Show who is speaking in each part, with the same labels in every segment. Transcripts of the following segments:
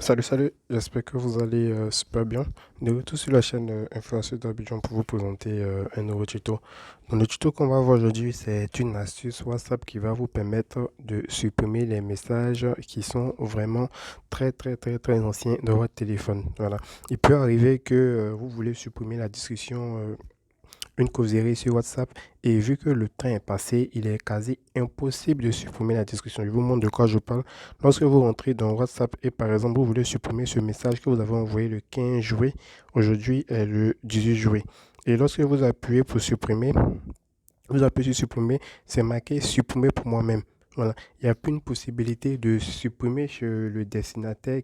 Speaker 1: Salut, j'espère que vous allez super bien. De retour sur la chaîne Influenceur d'Abidjan pour vous présenter un nouveau tuto. Donc, le tuto qu'on va voir aujourd'hui, c'est une astuce WhatsApp qui va vous permettre de supprimer les messages qui sont vraiment très anciens de votre téléphone. Voilà. Il peut arriver que vous voulez supprimer la discussion une causerie sur WhatsApp et vu que le temps est passé, il est quasi impossible de supprimer la discussion. Je vous montre de quoi je parle. Lorsque vous rentrez dans WhatsApp et par exemple vous voulez supprimer ce message que vous avez envoyé le 15 juillet, aujourd'hui est le 18 juillet. Et lorsque vous appuyez pour supprimer, vous appuyez sur supprimer, c'est marqué supprimer pour moi-même. Voilà. Il n'y a plus une possibilité de supprimer chez le destinataire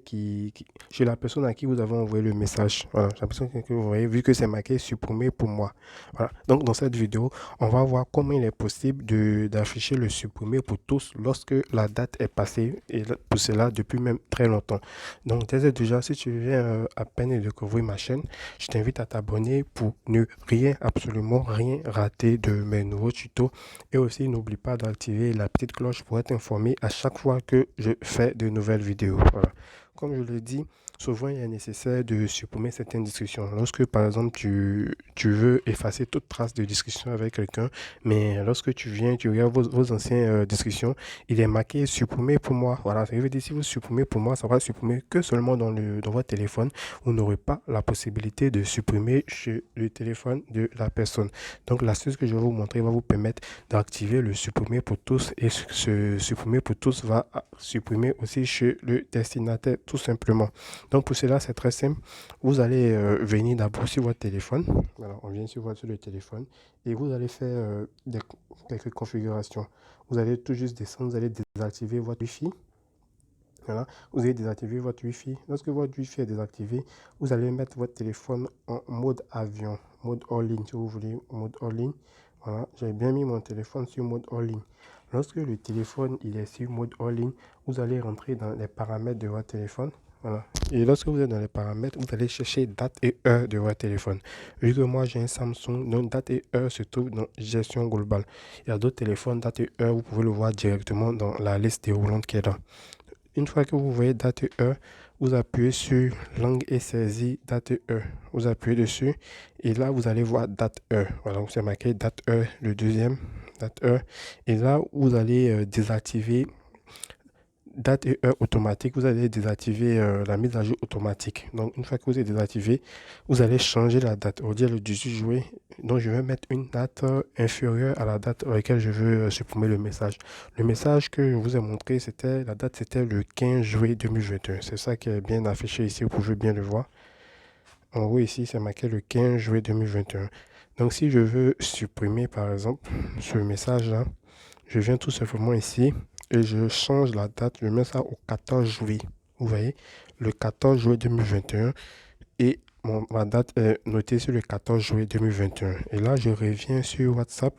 Speaker 1: chez la personne à qui vous avez envoyé le message. Voilà. J'ai l'impression que vous voyez, vu que c'est marqué supprimer pour moi. Voilà. Donc, dans cette vidéo, on va voir comment il est possible d'afficher le supprimer pour tous lorsque la date est passée et pour cela depuis même très longtemps. Donc, déjà, si tu viens à peine de découvrir ma chaîne, je t'invite à t'abonner pour ne absolument rien rater de mes nouveaux tutos. Et aussi, n'oublie pas d'activer la petite cloche pour être informé à chaque fois que je fais de nouvelles vidéos. Voilà. Comme je l'ai dit, souvent il est nécessaire de supprimer certaines discussions. Lorsque par exemple tu veux effacer toute trace de discussion avec quelqu'un, mais lorsque tu viens, tu regardes vos anciennes discussions, il est marqué supprimer pour moi. Voilà, ça veut dire si vous supprimez pour moi, ça va supprimer que seulement dans votre téléphone. Vous n'aurez pas la possibilité de supprimer sur le téléphone de la personne. Donc l'astuce que je vais vous montrer va vous permettre d'activer le supprimer pour tous et ce supprimer pour tous va supprimer aussi chez le destinataire tout simplement. Donc pour cela c'est très simple. Vous allez venir d'abord sur votre téléphone. Alors on vient sur le téléphone et vous allez faire quelques configurations. Vous allez tout juste descendre, vous allez désactiver votre Wi-Fi. Voilà. Vous allez désactiver votre Wi-Fi. Lorsque votre Wi-Fi est désactivé, vous allez mettre votre téléphone en mode avion, mode hors ligne si vous voulez, mode hors ligne. Voilà, j'ai bien mis mon téléphone sur mode hors ligne. Lorsque le téléphone il est sur mode hors ligne, vous allez rentrer dans les paramètres de votre téléphone. Voilà. Et lorsque vous êtes dans les paramètres, vous allez chercher date et heure de votre téléphone. Vu que moi j'ai un Samsung, donc date et heure se trouve dans gestion globale. Il y a d'autres téléphones, date et heure, vous pouvez le voir directement dans la liste déroulante qui est là. Une fois que vous voyez date et heure, vous appuyez sur langue et saisie date et heure. Vous appuyez dessus et là vous allez voir date heure. Voilà, vous avez marqué date heure, le deuxième, date heure. Et là vous allez désactiver date et heure automatique, vous allez désactiver la mise à jour automatique. Donc, une fois que vous avez désactivé, vous allez changer la date. On va dire le 18 juillet. Donc, je vais mettre une date inférieure à la date à laquelle je veux supprimer le message. Le message que je vous ai montré, la date, c'était le 15 juillet 2021. C'est ça qui est bien affiché ici, vous pouvez bien le voir. En haut ici, c'est marqué le 15 juillet 2021. Donc, si je veux supprimer, par exemple, ce message-là, je viens tout simplement ici et je change la date. Je mets ça au 14 juillet. Vous voyez, le 14 juillet 2021 et ma date est notée sur le 14 juillet 2021. Et là, je reviens sur WhatsApp.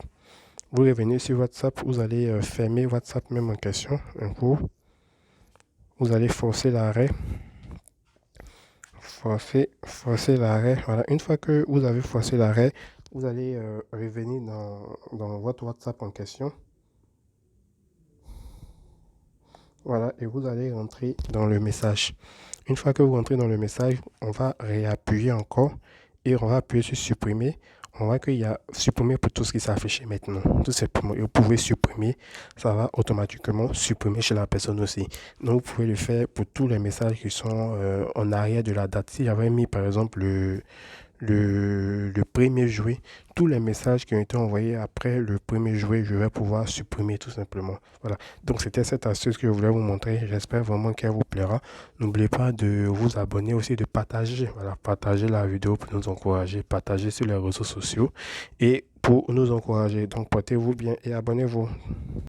Speaker 1: Vous revenez sur WhatsApp, vous allez fermer WhatsApp même en question, un coup. Vous allez forcer l'arrêt. Forcer l'arrêt. Voilà, une fois que vous avez forcé l'arrêt, vous allez revenir dans votre WhatsApp en question. Voilà, et vous allez rentrer dans le message. Une fois que vous rentrez dans le message, on va réappuyer encore et on va appuyer sur supprimer. On voit qu'il y a supprimer pour tout ce qui s'est affiché maintenant. Tout simplement, et vous pouvez supprimer, ça va automatiquement supprimer chez la personne aussi. Donc, vous pouvez le faire pour tous les messages qui sont en arrière de la date. Si j'avais mis par exemple le 1er juillet, tous les messages qui ont été envoyés après le 1er juillet, je vais pouvoir supprimer tout simplement. Voilà. Donc, c'était cette astuce que je voulais vous montrer. J'espère vraiment qu'elle vous plaira. N'oubliez pas de vous abonner aussi, de partager. Voilà, partager la vidéo pour nous encourager, partager sur les réseaux sociaux et pour nous encourager. Donc, portez-vous bien et abonnez-vous.